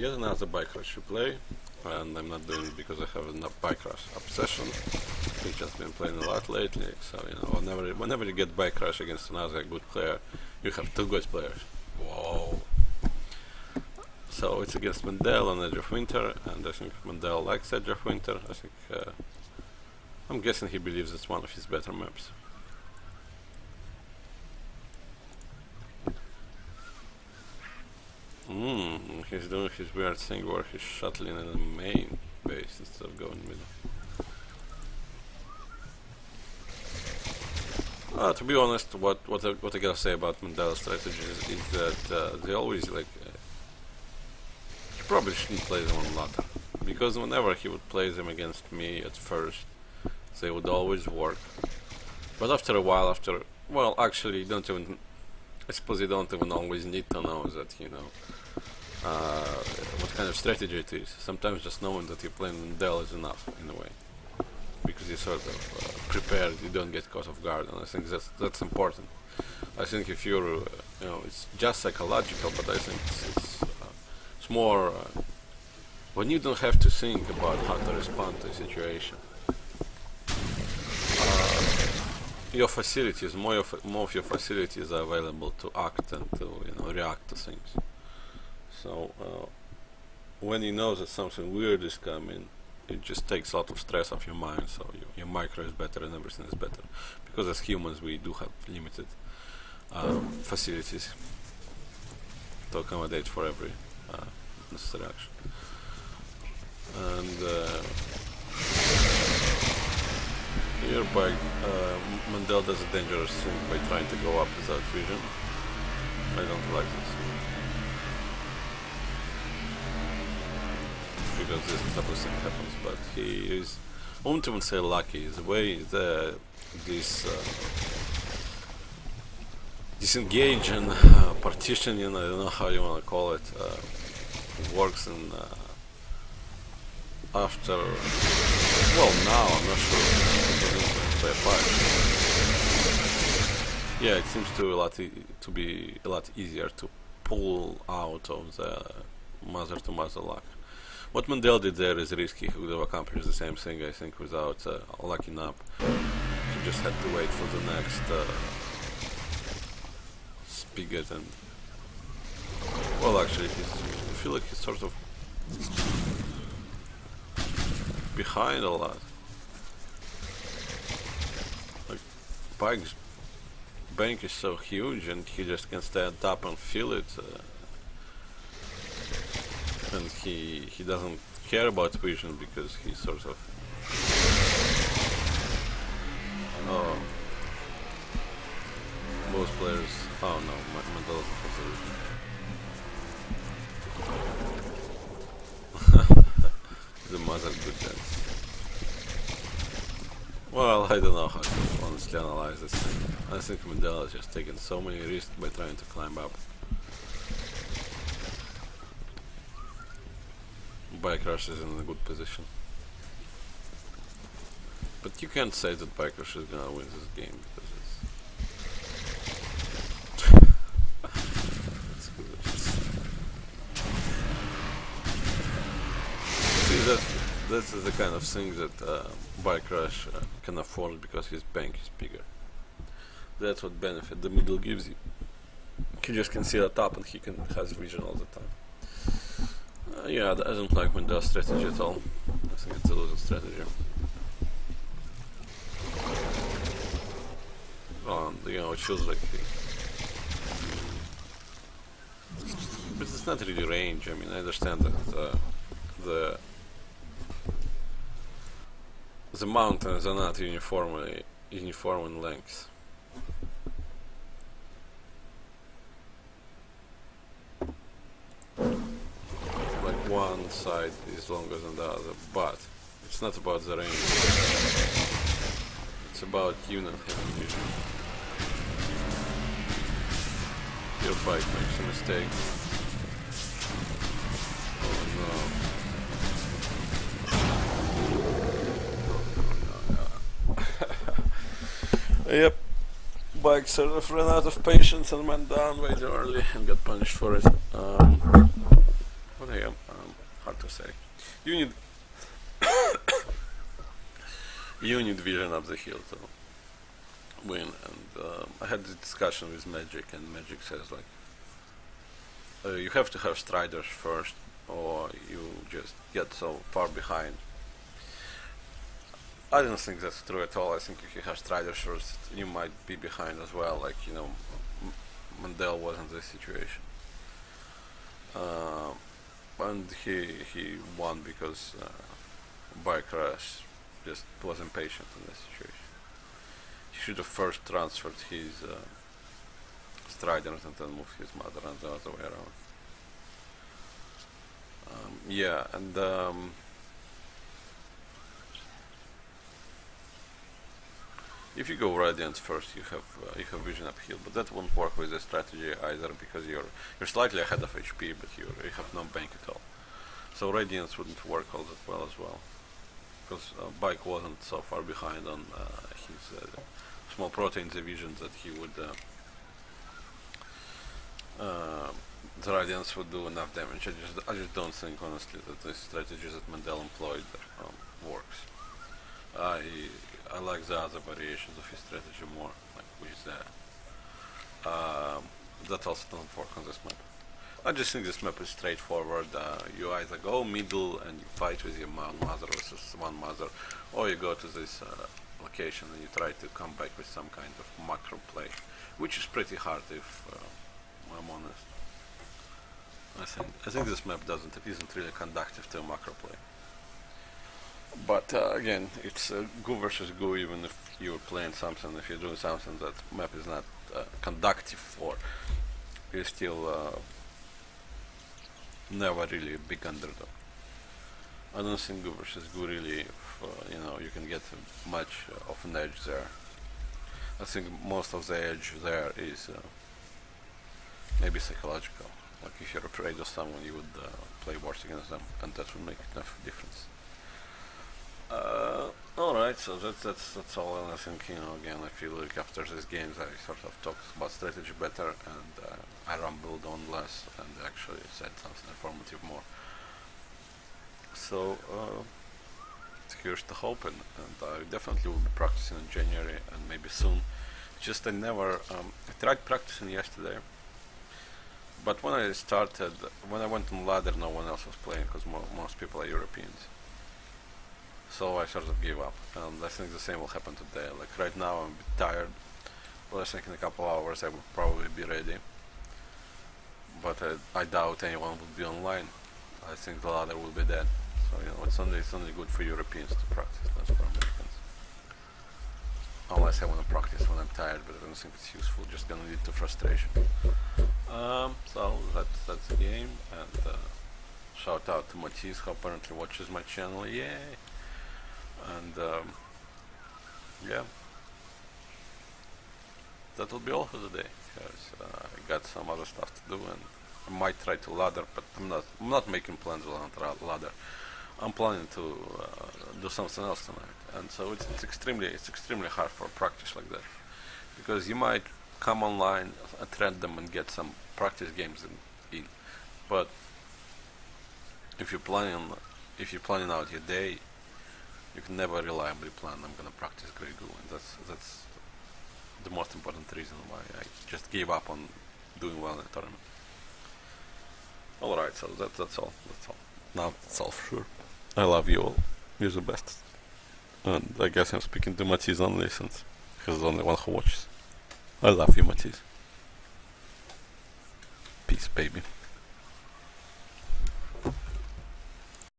yet another Bikerush to play, and I'm not doing it because I have enough Bikerush obsession. We've just been playing a lot lately, so you know, whenever you get Bikerush against another good player, you have two good players. Whoa! So it's against Mendel on Edge of Winter, and I think Mendel likes Edge of Winter. I think I'm guessing he believes it's one of his better maps. He's doing his weird thing where he's shuttling in the main base instead of going middle. To be honest, what I gotta say about Mendel's strategies is that they always like. He probably shouldn't play them on ladder, because whenever he would play them against me at first, they would always work. But after a while, well, actually, you don't even. I suppose you don't even always need to know that, you know, what kind of strategy it is. Sometimes just knowing that you're playing Mendel is enough, in a way. Because you're sort of prepared, you don't get caught off guard, and I think that's important. I think if you're, you know, it's just psychological, but I think it's more when you don't have to think about how to respond to a situation. Your facilities, more of your facilities are available to act and to, you know, react to things. So when you know that something weird is coming, it just takes a lot of stress off your mind. So your micro is better and everything is better, because as humans we do have limited facilities to accommodate for every necessary action. And here Mendel does a dangerous thing by trying to go up without vision. I don't like this, because this type of thing happens, but he is, I won't even say lucky, the way this disengage and partitioning, I don't know how you want to call it, works in after, well, now I'm not sure if by a patch. Yeah, it seems to be a lot easier to pull out of the mother-to-mother lock. What Mendel did there is risky. He would have accomplished the same thing, I think, without locking up. He just had to wait for the next spigot, and well, actually, I feel like he's sort of behind a lot. Like, Bike's bank is so huge, and he just can stay on top and feel it. And he doesn't care about vision, because he sort of most players. Oh no, Mendel doesn't have vision. The mother good dance. Well, I don't know how to honestly analyze this thing. I think Mendel has just taken so many risks by trying to climb up. Bikerush is in a good position. But you can't say that Bikerush is gonna win this game, because it's good. See, this is the kind of thing that Bikerush can afford, because his bank is bigger. That's what benefit the middle gives you. He just can see the top, and he has vision all the time. Yeah, I don't like Mendel's strategy at all. I think it's a losing strategy. You know, it feels like but it's not really range. I mean, I understand that the mountains are not uniform in length. One side is longer than the other, but it's not about the range. It's about unit having vision. Your bike makes a mistake. Oh no. Yep. Bike sort of ran out of patience and went down way too early and got punished for it. What I am. say. You need you need vision up the hill to win. And I had this discussion with Magic, and Magic says like you have to have striders first, or you just get so far behind. I don't think that's true at all. I think if you have striders first, you might be behind as well. Like Mendel was in this situation. And he won because Bikerush just was impatient in this situation. He should have first transferred his striders and then moved his mother, and the other way around. Yeah, and if you go Radiant first, you have vision uphill, but that won't work with the strategy either, because you're slightly ahead of HP, but you have no bank at all. So Radiance wouldn't work all that well as well, because Bike wasn't so far behind on his small protein division that he would the Radiance would do enough damage. I just don't think honestly that the strategy that Mendel employed works. I like the other variations of his strategy more, like with that also doesn't work on this map. I just think this map is straightforward. You either go middle and you fight with your mother versus one mother, or you go to this location and you try to come back with some kind of macro play, which is pretty hard if I'm honest. I think this map isn't really conducive to a macro play. But again, it's Go versus Go. Even if you're playing something, if you're doing something that map is not conducive for, you're still never really a big underdog. I don't think Go versus Go really, you can get much of an edge there. I think most of the edge there is maybe psychological. Like if you're afraid of someone, you would play worse against them, and that would make enough difference. Alright, so that's all, and I think, again, I feel like after these games I sort of talked about strategy better, and I rambled on less, and actually said something informative more. So, here's the hope, and I definitely will be practicing in January, and maybe soon. Just I tried practicing yesterday, but when I went on ladder, no one else was playing, because most people are Europeans. So I sort of gave up, and I think the same will happen today. Like right now I'm a bit tired, but I think in a couple hours I will probably be ready. But I doubt anyone will be online. I think the ladder will be dead. So it's only good for Europeans to practice, not for Americans. Unless I want to practice when I'm tired, but I don't think it's useful, just gonna lead to frustration. So that's the game, and shout out to Matisse, who apparently watches my channel, yay! And yeah, that will be all for today, because I got some other stuff to do, and I might try to ladder, but I'm not making plans on ladder. I'm planning to do something else tonight, and so it's extremely hard for practice like that, because you might come online at random and get some practice games in, but if you're planning out your day, you can never reliably plan, I'm gonna practice Grey Goo, and that's the most important reason why I just gave up on doing well in the tournament. Alright, so that's all. Now that's all for sure. I love you all. You're the best. And I guess I'm speaking to Matisse only, since he's the only one who watches. I love you, Matisse. Peace, baby.